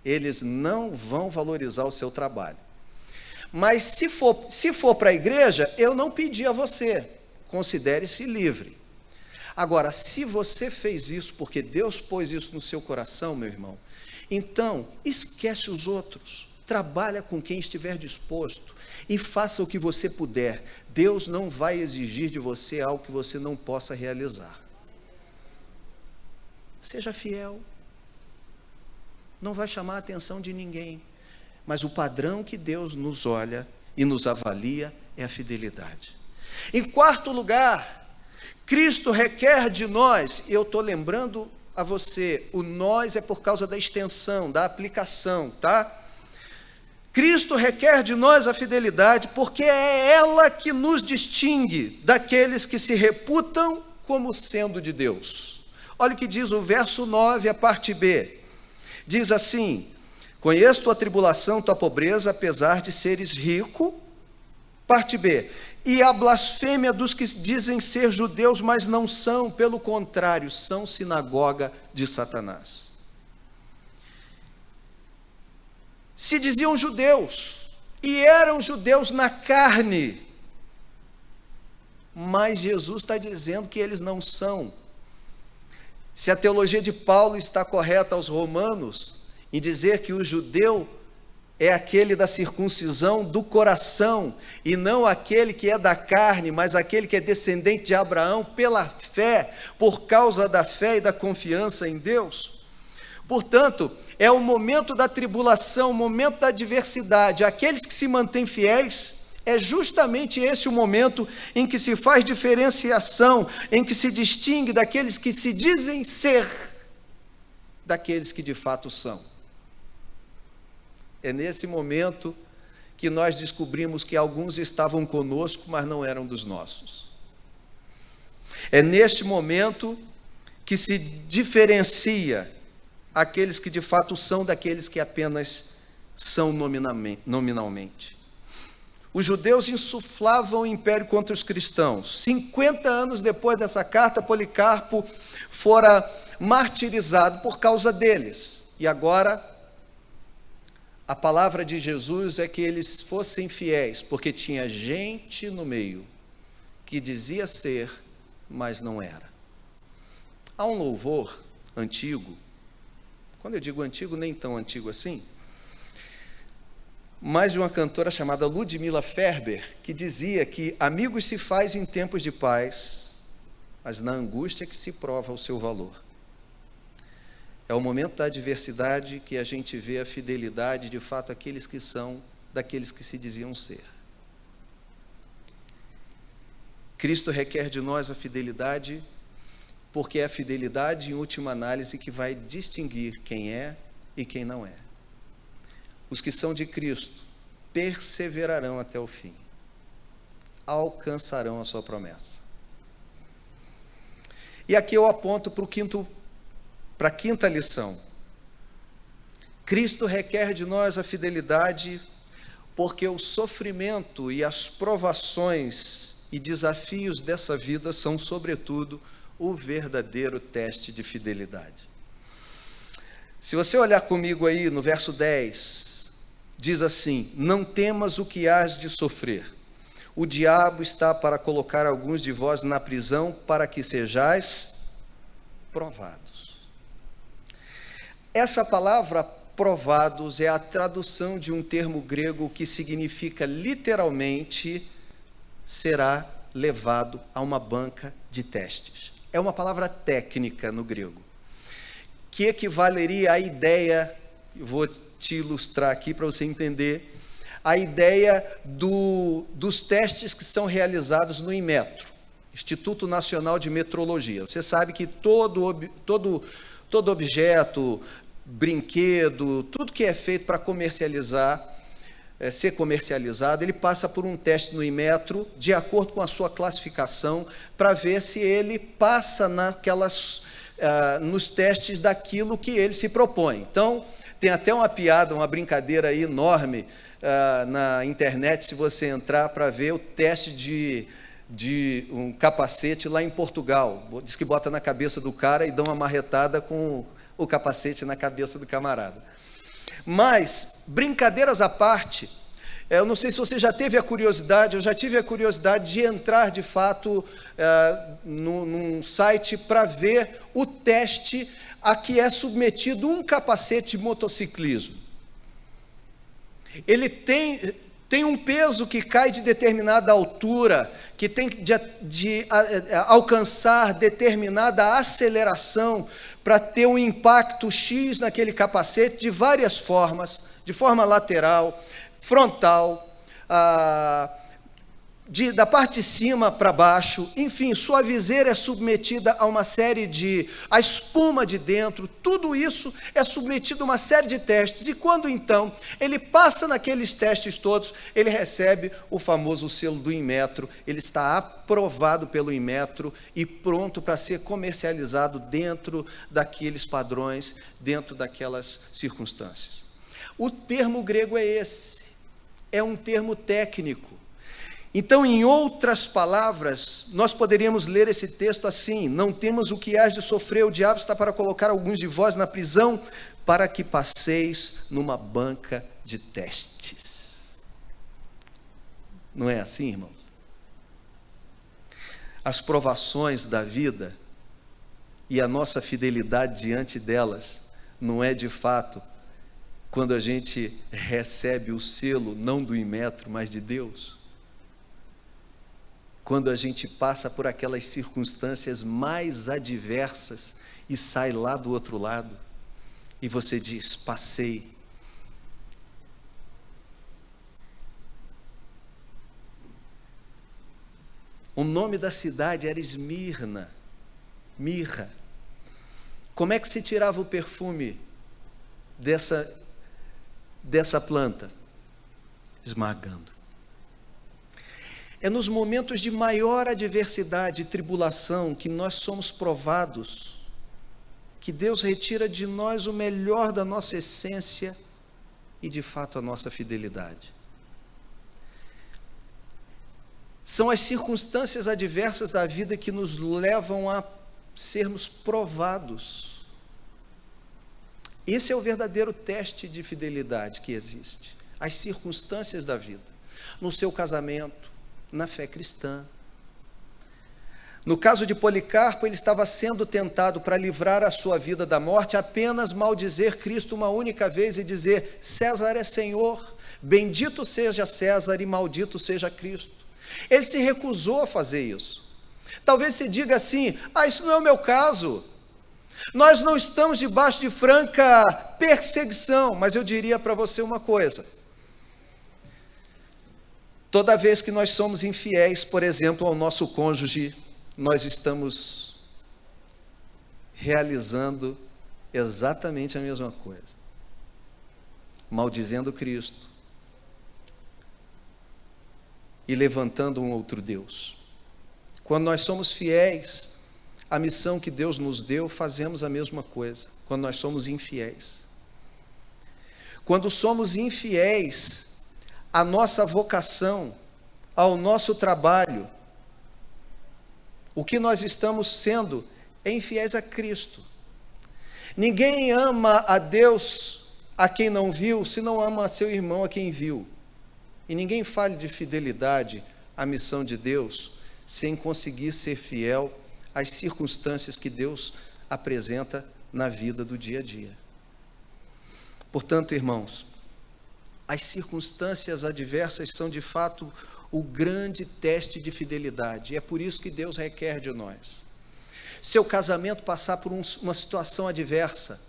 Eles não vão valorizar o seu trabalho. Mas se for para a igreja, eu não pedi a você, considere-se livre. Agora, se você fez isso porque Deus pôs isso no seu coração, meu irmão, então esquece os outros, trabalha com quem estiver disposto e faça o que você puder. Deus não vai exigir de você algo que você não possa realizar. Seja fiel, não vai chamar a atenção de ninguém, mas o padrão que Deus nos olha e nos avalia é a fidelidade. Em quarto lugar, Cristo requer de nós, e eu estou lembrando a você, o nós é por causa da extensão, da aplicação, tá? Cristo requer de nós a fidelidade, porque é ela que nos distingue daqueles que se reputam como sendo de Deus. Olha o que diz o verso 9, a parte B. Diz assim: conheço tua tribulação, tua pobreza, apesar de seres rico. Parte B. E a blasfêmia dos que dizem ser judeus, mas não são, pelo contrário, são sinagoga de Satanás. Se diziam judeus, e eram judeus na carne, mas Jesus está dizendo que eles não são. Se a teologia de Paulo está correta aos romanos, em dizer que o judeu é aquele da circuncisão do coração, e não aquele que é da carne, mas aquele que é descendente de Abraão pela fé, por causa da fé e da confiança em Deus. Portanto, é o momento da tribulação, o momento da adversidade. Aqueles que se mantêm fiéis, é justamente esse o momento em que se faz diferenciação, em que se distingue daqueles que se dizem ser, daqueles que de fato são. É nesse momento que nós descobrimos que alguns estavam conosco, mas não eram dos nossos. É neste momento que se diferencia aqueles que de fato são daqueles que apenas são nominalmente. Os judeus insuflavam o império contra os cristãos. 50 anos depois dessa carta, Policarpo fora martirizado por causa deles. E agora a palavra de Jesus é que eles fossem fiéis, porque tinha gente no meio que dizia ser, mas não era. Há um louvor antigo, quando eu digo antigo, nem tão antigo assim, mas de uma cantora chamada Ludmila Ferber, que dizia que amigos se faz em tempos de paz, mas na angústia que se prova o seu valor. É o momento da adversidade que a gente vê a fidelidade, de fato, aqueles que são daqueles que se diziam ser. Cristo requer de nós a fidelidade, porque é a fidelidade, em última análise, que vai distinguir quem é e quem não é. Os que são de Cristo perseverarão até o fim, alcançarão a sua promessa. E aqui eu aponto para a quinta lição. Cristo requer de nós a fidelidade, porque o sofrimento e as provações e desafios dessa vida são, sobretudo, o verdadeiro teste de fidelidade. Se você olhar comigo aí no verso 10, diz assim: não temas o que hás de sofrer. O diabo está para colocar alguns de vós na prisão, para que sejais provados. Essa palavra provados é a tradução de um termo grego que significa literalmente será levado a uma banca de testes. É uma palavra técnica no grego, que equivaleria à ideia, vou te ilustrar aqui para você entender, a ideia dos testes que são realizados no Inmetro, Instituto Nacional de Metrologia. Você sabe que todo objeto, brinquedo, tudo que é feito para ser comercializado, ele passa por um teste no Inmetro, de acordo com a sua classificação, para ver se ele passa nos testes daquilo que ele se propõe. Então, tem até uma piada, uma brincadeira aí enorme na internet, se você entrar para ver o teste de um capacete lá em Portugal. Diz que bota na cabeça do cara e dá uma marretada com o capacete na cabeça do camarada. Mas, brincadeiras à parte, Eu não sei se você já teve a curiosidade, eu já tive a curiosidade de entrar de fato num site para ver o teste a que é submetido um capacete de motociclismo. Ele tem um peso que cai de determinada altura, que tem de alcançar determinada aceleração para ter um impacto X naquele capacete de várias formas, de forma lateral, frontal, da parte de cima para baixo, enfim, sua viseira é submetida a uma série a espuma de dentro, tudo isso é submetido a uma série de testes, e quando então ele passa naqueles testes todos, ele recebe o famoso selo do Inmetro, ele está aprovado pelo Inmetro e pronto para ser comercializado dentro daqueles padrões, dentro daquelas circunstâncias. O termo grego é esse, é um termo técnico. Então, em outras palavras, nós poderíamos ler esse texto assim: não temos o que hás de sofrer, o diabo está para colocar alguns de vós na prisão, para que passeis numa banca de testes. Não é assim, irmãos? As provações da vida e a nossa fidelidade diante delas não é de fato quando a gente recebe o selo não do Inmetro, mas de Deus. Quando a gente passa por aquelas circunstâncias mais adversas e sai lá do outro lado, e você diz: passei. O nome da cidade era Esmirna, mirra. Como é que se tirava o perfume dessa planta? Esmagando. É nos momentos de maior adversidade e tribulação que nós somos provados, que Deus retira de nós o melhor da nossa essência e, de fato, a nossa fidelidade. São as circunstâncias adversas da vida que nos levam a sermos provados. Esse é o verdadeiro teste de fidelidade que existe. As circunstâncias da vida. No seu casamento, na fé cristã. No caso de Policarpo, ele estava sendo tentado para livrar a sua vida da morte, apenas maldizer Cristo uma única vez e dizer: César é Senhor, bendito seja César e maldito seja Cristo. Ele se recusou a fazer isso. Talvez se diga assim: isso não é o meu caso, nós não estamos debaixo de franca perseguição, mas eu diria para você uma coisa: toda vez que nós somos infiéis, por exemplo, ao nosso cônjuge, nós estamos realizando exatamente a mesma coisa, maldizendo Cristo e levantando um outro Deus. Quando nós somos fiéis à missão que Deus nos deu, fazemos a mesma coisa. Quando nós somos infiéis, quando somos infiéis à nossa vocação, ao nosso trabalho, o que nós estamos sendo é infiéis a Cristo. Ninguém ama a Deus a quem não viu, se não ama a seu irmão a quem viu. E ninguém fale de fidelidade à missão de Deus sem conseguir ser fiel às circunstâncias que Deus apresenta na vida do dia a dia. Portanto, irmãos, as circunstâncias adversas são de fato o grande teste de fidelidade, e é por isso que Deus requer de nós. Seu casamento passar por uma situação adversa,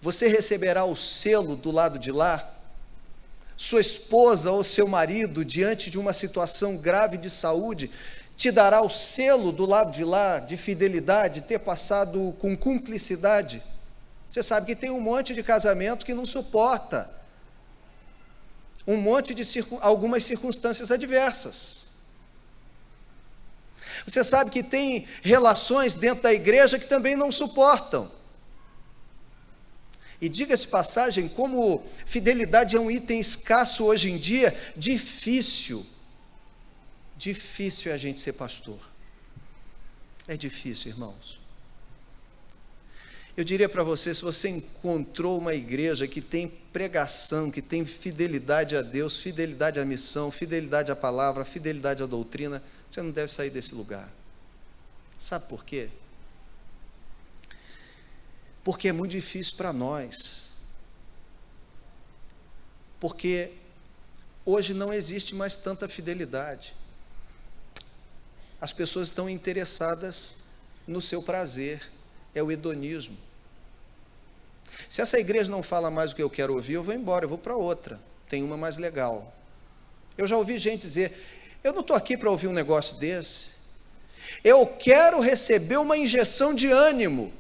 você receberá o selo do lado de lá? Sua esposa ou seu marido, diante de uma situação grave de saúde, te dará o selo do lado de lá, de fidelidade, ter passado com cumplicidade? Você sabe que tem um monte de casamento que não suporta um monte de algumas circunstâncias adversas. Você sabe que tem relações dentro da igreja que também não suportam. E diga-se passagem, como fidelidade é um item escasso hoje em dia, difícil é a gente ser pastor. É difícil, irmãos. Eu diria para você, se você encontrou uma igreja que tem pregação, que tem fidelidade a Deus, fidelidade à missão, fidelidade à palavra, fidelidade à doutrina, você não deve sair desse lugar. Sabe por quê? Porque é muito difícil para nós. Porque hoje não existe mais tanta fidelidade. As pessoas estão interessadas no seu prazer, é o hedonismo. Se essa igreja não fala mais o que eu quero ouvir, eu vou embora, eu vou para outra, tem uma mais legal. Eu já ouvi gente dizer, eu não estou aqui para ouvir um negócio desse, eu quero receber uma injeção de ânimo.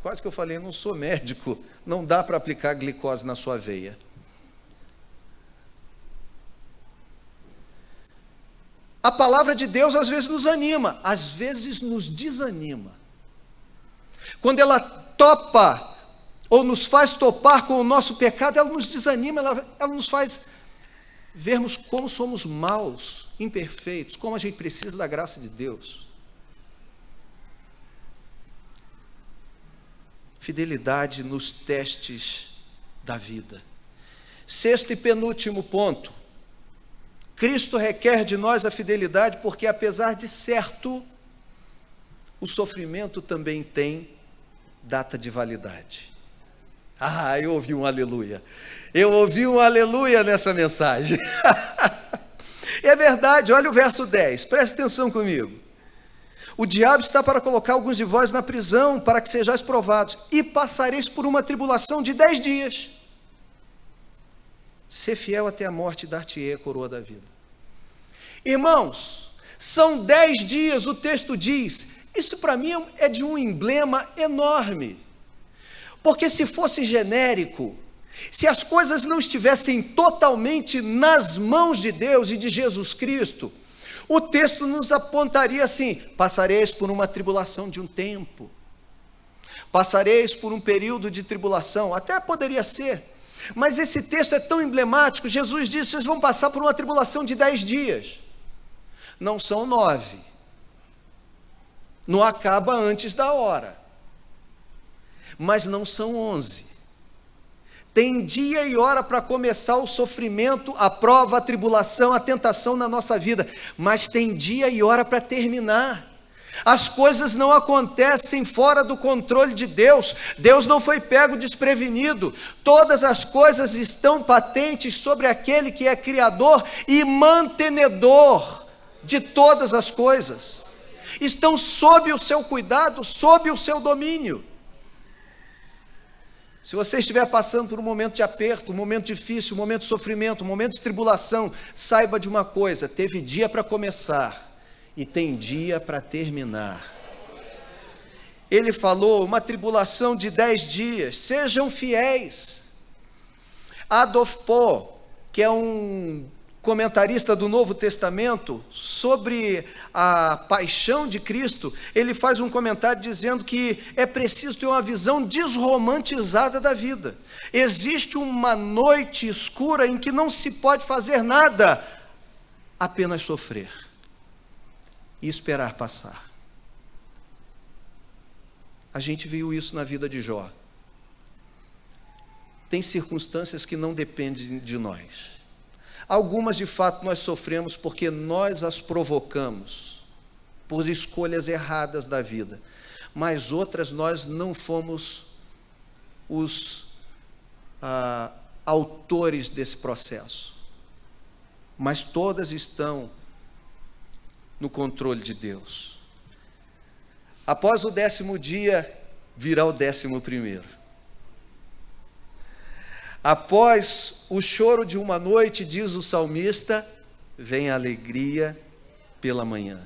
Quase que eu falei, eu não sou médico, não dá para aplicar glicose na sua veia. A palavra de Deus às vezes nos anima, às vezes nos desanima. Quando ela topa, ou nos faz topar com o nosso pecado, ela nos desanima, ela nos faz vermos como somos maus, imperfeitos, como a gente precisa da graça de Deus. Fidelidade nos testes da vida. Sexto e penúltimo ponto. Cristo requer de nós a fidelidade porque, apesar de certo, o sofrimento também tem data de validade. Ah, eu ouvi um aleluia. Eu ouvi um aleluia nessa mensagem. É verdade, olha o verso 10, preste atenção comigo. O diabo está para colocar alguns de vós na prisão, para que sejais provados, e passareis por uma tribulação de 10 dias. Ser fiel até a morte, dar-te-ei a coroa da vida. Irmãos, são 10 dias, o texto diz, isso para mim é de um emblema enorme, porque se fosse genérico, se as coisas não estivessem totalmente nas mãos de Deus e de Jesus Cristo, o texto nos apontaria assim, passareis por uma tribulação de um tempo, passareis por um período de tribulação, até poderia ser, mas esse texto é tão emblemático, Jesus disse, vocês vão passar por uma tribulação de 10 dias, não são 9, não acaba antes da hora, mas não são 11, tem dia e hora para começar o sofrimento, a prova, a tribulação, a tentação na nossa vida, mas tem dia e hora para terminar. As coisas não acontecem fora do controle de Deus, Deus não foi pego desprevenido, todas as coisas estão patentes sobre aquele que é criador e mantenedor de todas as coisas, estão sob o seu cuidado, sob o seu domínio. Se você estiver passando por um momento de aperto, um momento difícil, um momento de sofrimento, um momento de tribulação, saiba de uma coisa, teve dia para começar, e tem dia para terminar. Ele falou, uma tribulação de 10 dias, sejam fiéis. Adolf Pohl, que é um comentarista do Novo Testamento, sobre a paixão de Cristo, ele faz um comentário dizendo que é preciso ter uma visão desromantizada da vida. Existe uma noite escura em que não se pode fazer nada, apenas sofrer e esperar passar. A gente viu isso na vida de Jó. Tem circunstâncias que não dependem de nós. Algumas de fato nós sofremos porque nós as provocamos, por escolhas erradas da vida, mas outras nós não fomos os autores desse processo, mas todas estão no controle de Deus. Após o 10º dia, virá o 11º. Após o choro de uma noite, diz o salmista, vem a alegria pela manhã.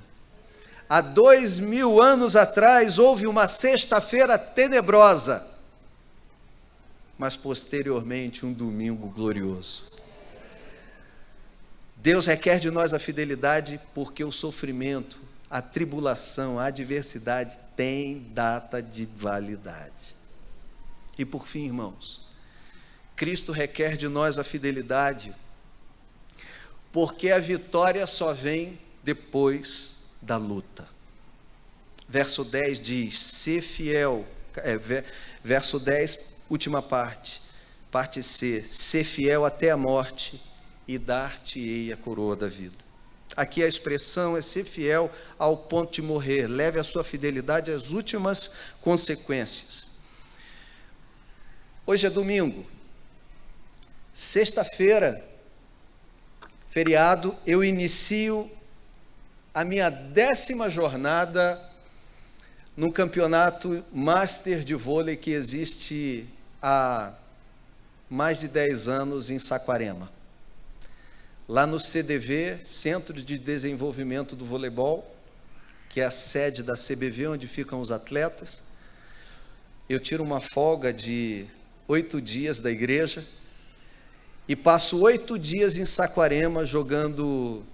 Há 2000 anos atrás, houve uma sexta-feira tenebrosa, mas posteriormente um domingo glorioso. Deus requer de nós a fidelidade porque o sofrimento, a tribulação, a adversidade tem data de validade. E por fim, irmãos, Cristo requer de nós a fidelidade porque a vitória só vem depois da luta. Verso 10 diz, sê fiel verso 10, última parte, parte C, ser fiel até a morte e dar-te-ei a coroa da vida. Aqui a expressão é ser fiel ao ponto de morrer, leve a sua fidelidade às últimas consequências. Hoje é domingo, sexta-feira, feriado, eu inicio a minha 10ª jornada no campeonato Master de vôlei que existe há mais de 10 anos em Saquarema. Lá no CDV, Centro de Desenvolvimento do Voleibol, que é a sede da CBV, onde ficam os atletas. Eu tiro uma folga de 8 dias da igreja e passo 8 dias em Saquarema jogando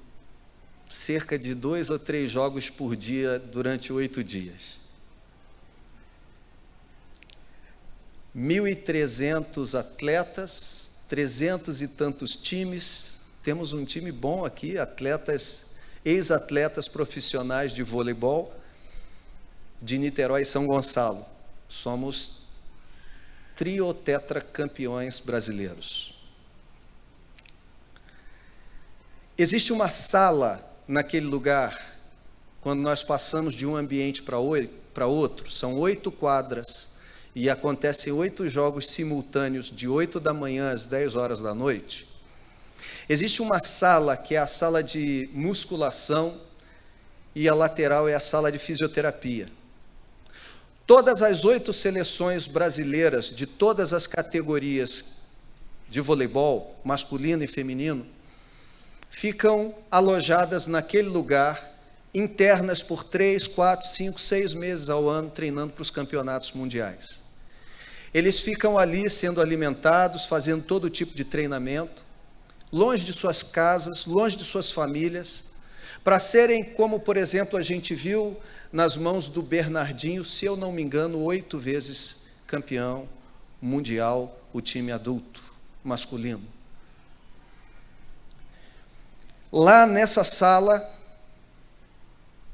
cerca de 2 ou 3 jogos por dia durante 8 dias. 1.300 atletas, 300 e tantos times. Temos um time bom aqui, atletas, ex-atletas profissionais de voleibol de Niterói e São Gonçalo. Somos triotetracampeões brasileiros. Existe uma sala naquele lugar, quando nós passamos de um ambiente para outro, são 8 quadras, e acontecem 8 jogos simultâneos, de 8 da manhã às 10 horas da noite. Existe uma sala que é a sala de musculação, e a lateral é a sala de fisioterapia. Todas as 8 seleções brasileiras, de todas as categorias de voleibol, masculino e feminino, ficam alojadas naquele lugar, internas por 3, 4, 5, 6 meses ao ano, treinando para os campeonatos mundiais. Eles ficam ali sendo alimentados, fazendo todo tipo de treinamento, longe de suas casas, longe de suas famílias, para serem, como por exemplo a gente viu nas mãos do Bernardinho, se eu não me engano, 8 vezes campeão mundial, o time adulto, masculino. Lá nessa sala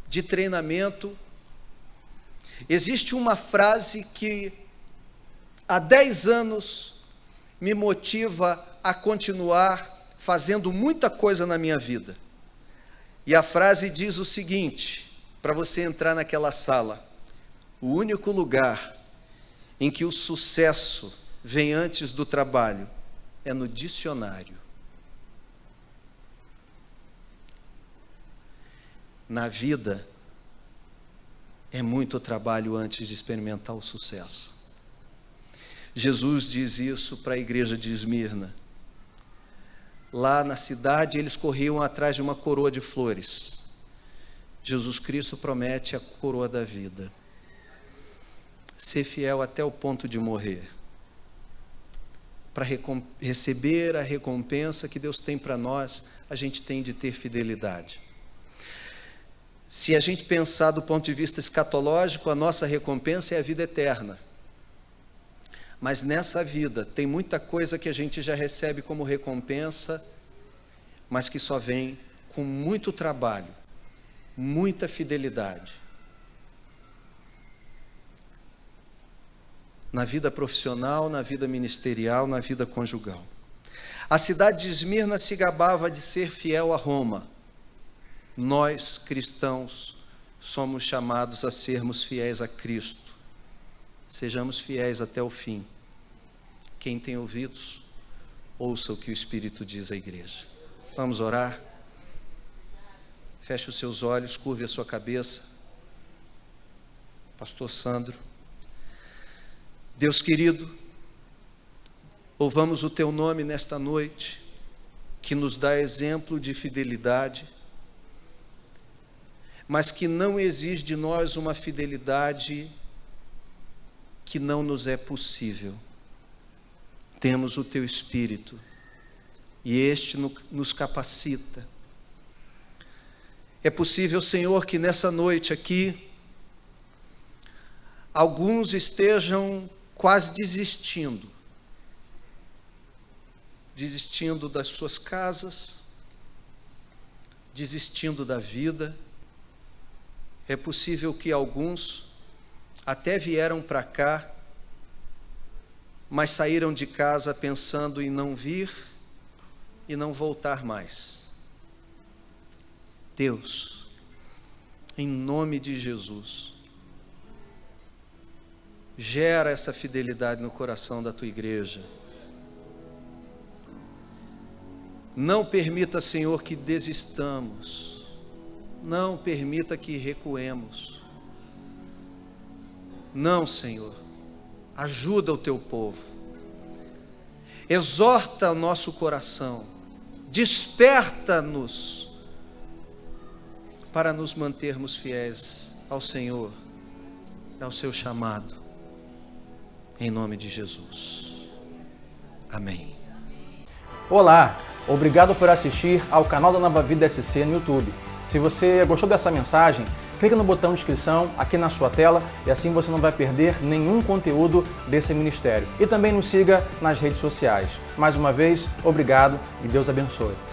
de treinamento, existe uma frase que há 10 anos me motiva a continuar fazendo muita coisa na minha vida. E a frase diz o seguinte, para você entrar naquela sala: o único lugar em que o sucesso vem antes do trabalho é no dicionário. Na vida, é muito trabalho antes de experimentar o sucesso. Jesus diz isso para a igreja de Esmirna. Lá na cidade, eles corriam atrás de uma coroa de flores. Jesus Cristo promete a coroa da vida. Ser fiel até o ponto de morrer, para receber a recompensa que Deus tem para nós, a gente tem de ter fidelidade. Se a gente pensar do ponto de vista escatológico, a nossa recompensa é a vida eterna. Mas nessa vida tem muita coisa que a gente já recebe como recompensa, mas que só vem com muito trabalho, muita fidelidade. Na vida profissional, na vida ministerial, na vida conjugal. A cidade de Esmirna se gabava de ser fiel a Roma. Nós, cristãos, somos chamados a sermos fiéis a Cristo. Sejamos fiéis até o fim. Quem tem ouvidos, ouça o que o Espírito diz à igreja. Vamos orar? Feche os seus olhos, curve a sua cabeça. Pastor Sandro. Deus querido, louvamos o teu nome nesta noite, que nos dá exemplo de fidelidade, mas que não exige de nós uma fidelidade que não nos é possível. Temos o teu Espírito, e este nos capacita. É possível, Senhor, que nessa noite aqui, alguns estejam quase desistindo das suas casas, desistindo da vida. É possível que alguns até vieram para cá, mas saíram de casa pensando em não vir e não voltar mais. Deus, em nome de Jesus, gera essa fidelidade no coração da tua igreja. Não permita, Senhor, que desistamos. Não permita que recuemos. Não, Senhor. Ajuda o teu povo. Exorta o nosso coração. Desperta-nos para nos mantermos fiéis ao Senhor, ao seu chamado. Em nome de Jesus. Amém. Olá, obrigado por assistir ao canal da Nova Vida SC no YouTube. Se você gostou dessa mensagem, clique no botão de inscrição aqui na sua tela e assim você não vai perder nenhum conteúdo desse ministério. E também nos siga nas redes sociais. Mais uma vez, obrigado e Deus abençoe.